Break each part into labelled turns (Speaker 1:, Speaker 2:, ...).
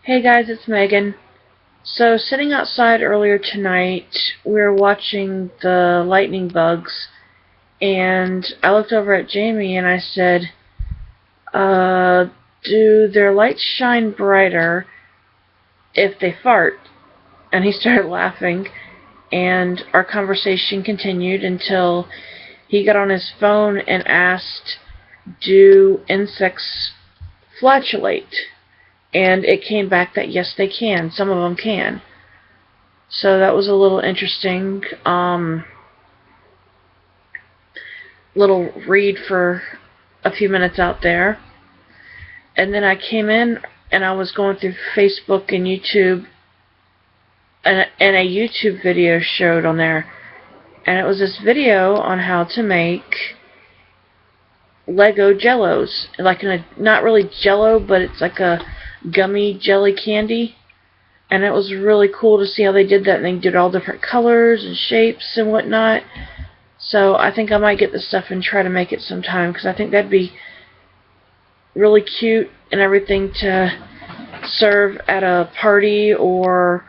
Speaker 1: Hey guys, it's Megan. So, sitting outside earlier tonight, we were watching the lightning bugs, and I looked over at Jamie and I said, do their lights shine brighter if they fart? And he started laughing, and our conversation continued until he got on his phone and asked, do insects flatulate? And it came back that yes, they can. Some of them can. So that was a little interesting. Little read for a few minutes out there. And then I came in and I was going through Facebook and YouTube, and a YouTube video showed on there. And it was this video on how to make Lego Jellos. Like not really Jello, but it's like a gummy jelly candy. And it was really cool to see how they did that. And they did all different colors and shapes and whatnot. So I think I might get this stuff and try to make it sometime, because I think that'd be really cute and everything to serve at a party or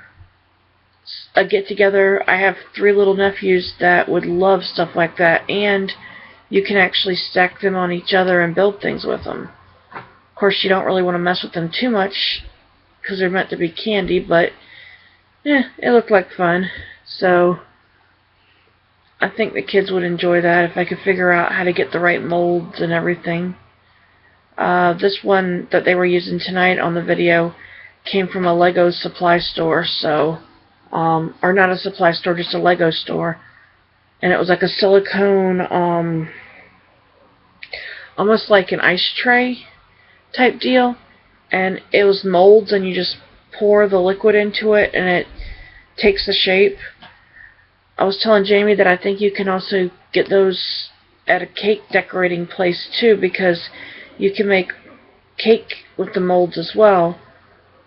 Speaker 1: a get-together. I have 3 little nephews that would love stuff like that, and you can actually stack them on each other and build things with them. Of course, you don't really want to mess with them too much because they're meant to be candy, but it looked like fun. So I think the kids would enjoy that if I could figure out how to get the right molds and everything. This one that they were using tonight on the video came from a Lego supply store, so, or not a supply store, just a Lego store. And it was like a silicone, almost like an ice tray type deal. And it was molds, and you just pour the liquid into it, and it takes the shape. I was telling Jamie that I think you can also get those at a cake decorating place too, because you can make cake with the molds as well.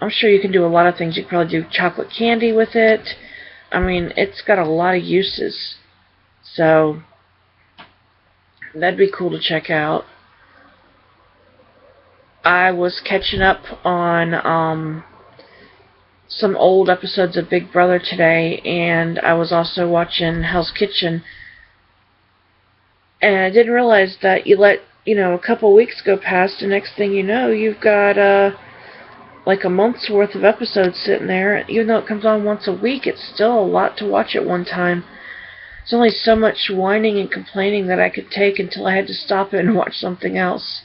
Speaker 1: I'm sure you can do a lot of things. You can probably do chocolate candy with it. I mean, it's got a lot of uses. So that'd be cool to check out. I was catching up on some old episodes of Big Brother today, and I was also watching Hell's Kitchen. And I didn't realize that you let, a couple weeks go past, and next thing you know, you've got like a month's worth of episodes sitting there. Even though it comes on once a week, it's still a lot to watch at one time. There's only so much whining and complaining that I could take until I had to stop it and watch something else.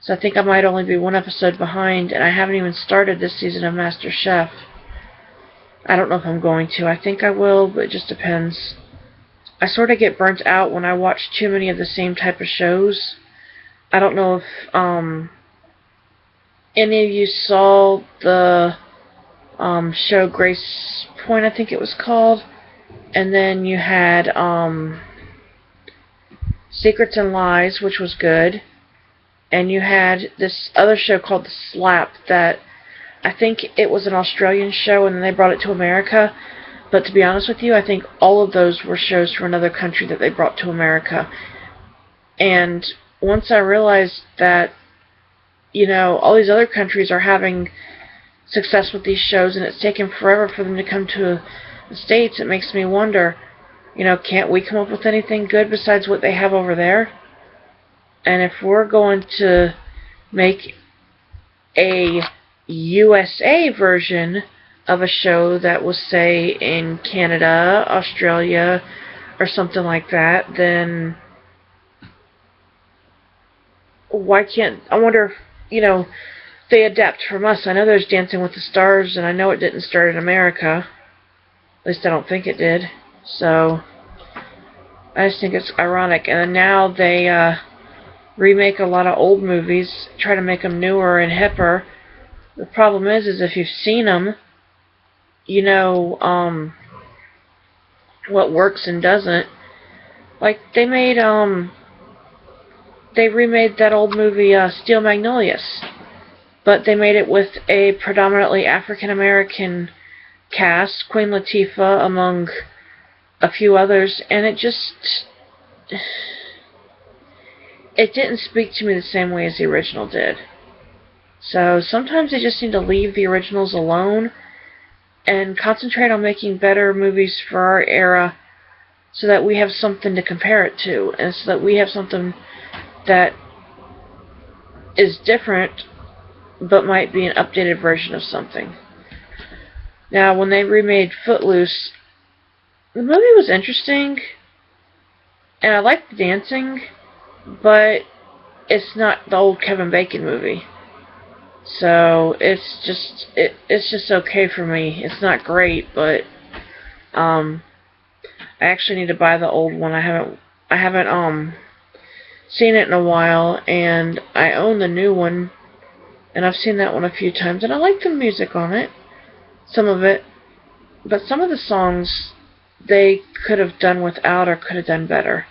Speaker 1: So I think I might only be 1 episode behind, and I haven't even started this season of MasterChef. I don't know if I'm going to. I think I will, but it just depends. I sort of get burnt out when I watch too many of the same type of shows. I don't know if any of you saw the show Grace Point, I think it was called. And then you had Secrets and Lies, which was good. And you had this other show called The Slap that I think it was an Australian show, and then they brought it to America. But to be honest with you, I think all of those were shows from another country that they brought to America. And once I realized that, all these other countries are having success with these shows, and it's taken forever for them to come to the States, it makes me wonder, can't we come up with anything good besides what they have over there? And if we're going to make a USA version of a show that was, say, in Canada, Australia, or something like that, then why can't, I wonder if, they adapt from us. I know there's Dancing with the Stars, and I know it didn't start in America. At least I don't think it did. So I just think it's ironic. And then now they remake a lot of old movies, try to make them newer and hipper. The problem is if you've seen them, you know what works and doesn't. Like they remade that old movie Steel Magnolias, but they made it with a predominantly African American cast, Queen Latifah among a few others, and it didn't speak to me the same way as the original did. So sometimes they just need to leave the originals alone and concentrate on making better movies for our era so that we have something to compare it to, and so that we have something that is different but might be an updated version of something. Now, when they remade Footloose, the movie was interesting, and I liked the dancing, but it's not the old Kevin Bacon movie. So it's just okay for me. It's not great, but I actually need to buy the old one. I haven't seen it in a while, and I own the new one, and I've seen that one a few times, and I like the music on it, some of it, but some of the songs they could have done without or could have done better.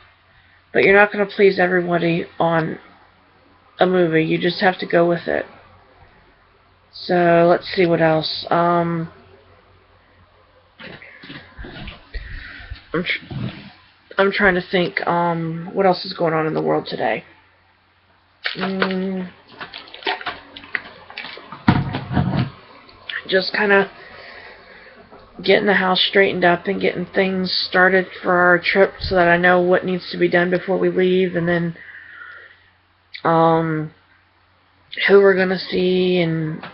Speaker 1: But you're not going to please everybody on a movie. You just have to go with it. So let's see what else. I'm trying to think. What else is going on in the world today? Just kind of getting the house straightened up and getting things started for our trip so that I know what needs to be done before we leave, and then who we're gonna see and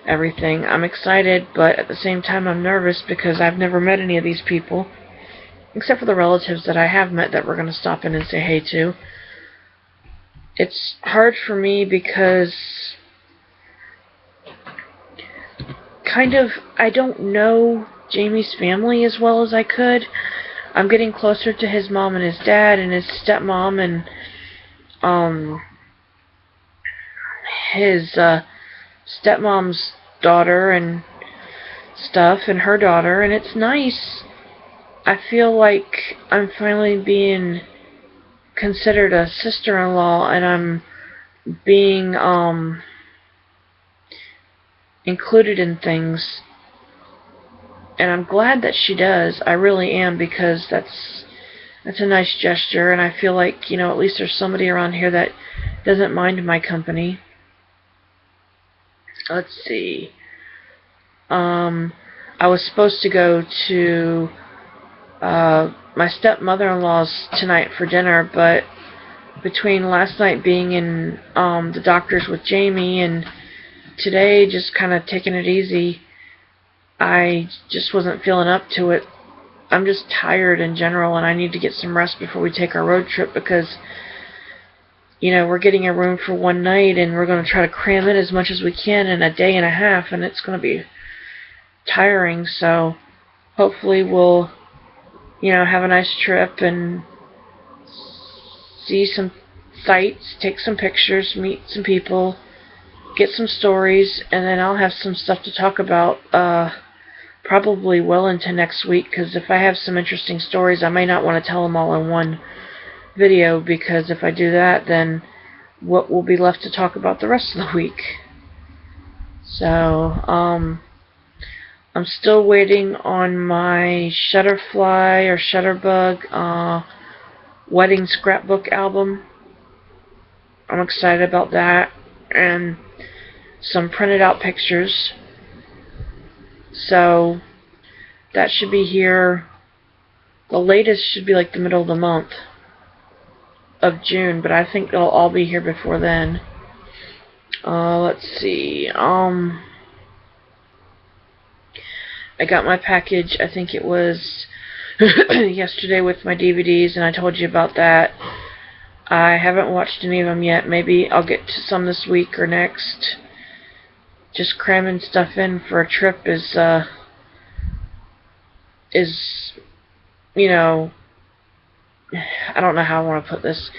Speaker 1: everything. I'm excited, but at the same time I'm nervous because I've never met any of these people, except for the relatives that I have met that we're gonna stop in and say hey to. It's hard for me because I don't know Jamie's family as well as I could. I'm getting closer to his mom and his dad and his stepmom and his stepmom's daughter and stuff, and her daughter, and it's nice. I feel like I'm finally being considered a sister-in-law, and I'm being included in things, and I'm glad that she does. I really am, because that's a nice gesture, and I feel like, you know, at least there's somebody around here that doesn't mind my company. Let's see. I was supposed to go to my stepmother-in-law's tonight for dinner, but between last night being in the doctor's with Jamie and today just kind of taking it easy, I just wasn't feeling up to it. I'm just tired in general, and I need to get some rest before we take our road trip, because, you know, we're getting a room for one night, and we're going to try to cram in as much as we can in a day and a half, and it's going to be tiring. So hopefully we'll, you know, have a nice trip and see some sights, take some pictures, meet some people, get some stories, and then I'll have some stuff to talk about probably well into next week, because if I have some interesting stories, I may not want to tell them all in one video, because if I do that, then what will be left to talk about the rest of the week? So, I'm still waiting on my Shutterfly or Shutterbug wedding scrapbook album. I'm excited about that, and some printed out pictures. So that should be here. The latest should be like the middle of the month of June, but I think they'll all be here before then. Let's see. I got my package, I think it was yesterday, with my DVDs, and I told you about that. I haven't watched any of them yet. Maybe I'll get to some this week or next. Just cramming stuff in for a trip is, you know, I don't know how I want to put this.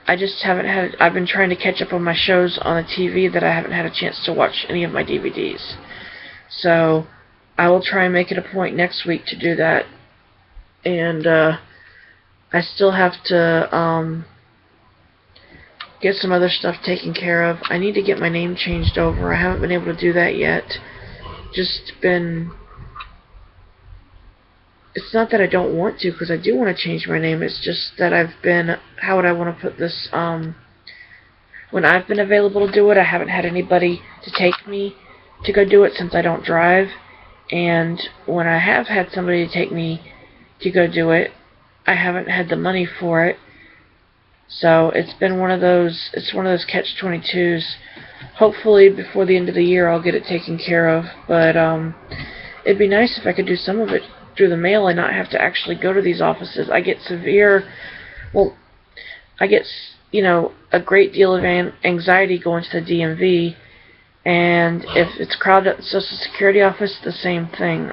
Speaker 1: I just haven't had, I've been trying to catch up on my shows on the TV that I haven't had a chance to watch any of my DVDs. So I will try and make it a point next week to do that. And I still have to get some other stuff taken care of. I need to get my name changed over. I haven't been able to do that yet. Just been... It's not that I don't want to, because I do want to change my name. It's just that I've been... How would I want to put this? when I've been available to do it, I haven't had anybody to take me to go do it since I don't drive. And when I have had somebody to take me to go do it, I haven't had the money for it. So it's one of those catch-22s. Hopefully before the end of the year I'll get it taken care of, but it'd be nice if I could do some of it through the mail and not have to actually go to these offices. I get a great deal of anxiety going to the DMV, and if it's crowded at the Social Security office, the same thing.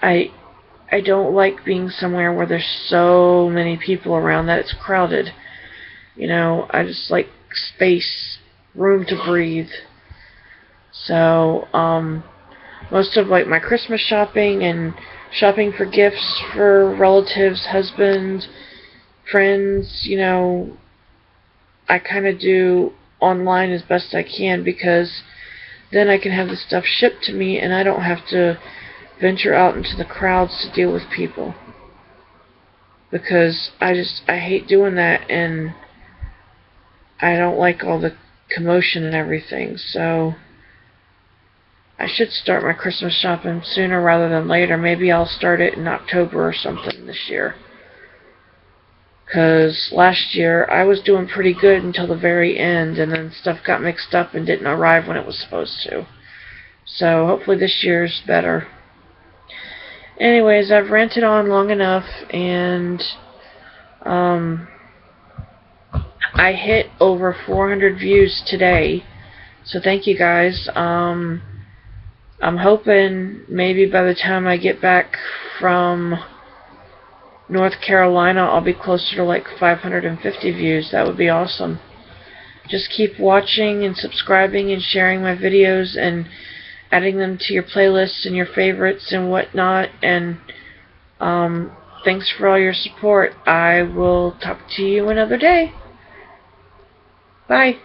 Speaker 1: I don't like being somewhere where there's so many people around that it's crowded. I just like space, room to breathe. So, most of my Christmas shopping and shopping for gifts for relatives, husband, friends, I kind of do online as best I can, because then I can have the stuff shipped to me and I don't have to venture out into the crowds to deal with people, because I hate doing that, and I don't like all the commotion and everything. So I should start my Christmas shopping sooner rather than later. Maybe I'll start it in October or something this year, because last year I was doing pretty good until the very end, and then stuff got mixed up and didn't arrive when it was supposed to. So hopefully this year's better. Anyways, I've ranted on long enough, and I hit over 400 views today, so thank you guys. I'm hoping maybe by the time I get back from North Carolina, I'll be closer to 550 views. That would be awesome. Just keep watching and subscribing and sharing my videos and adding them to your playlists and your favorites and whatnot. And thanks for all your support. I will talk to you another day. Bye.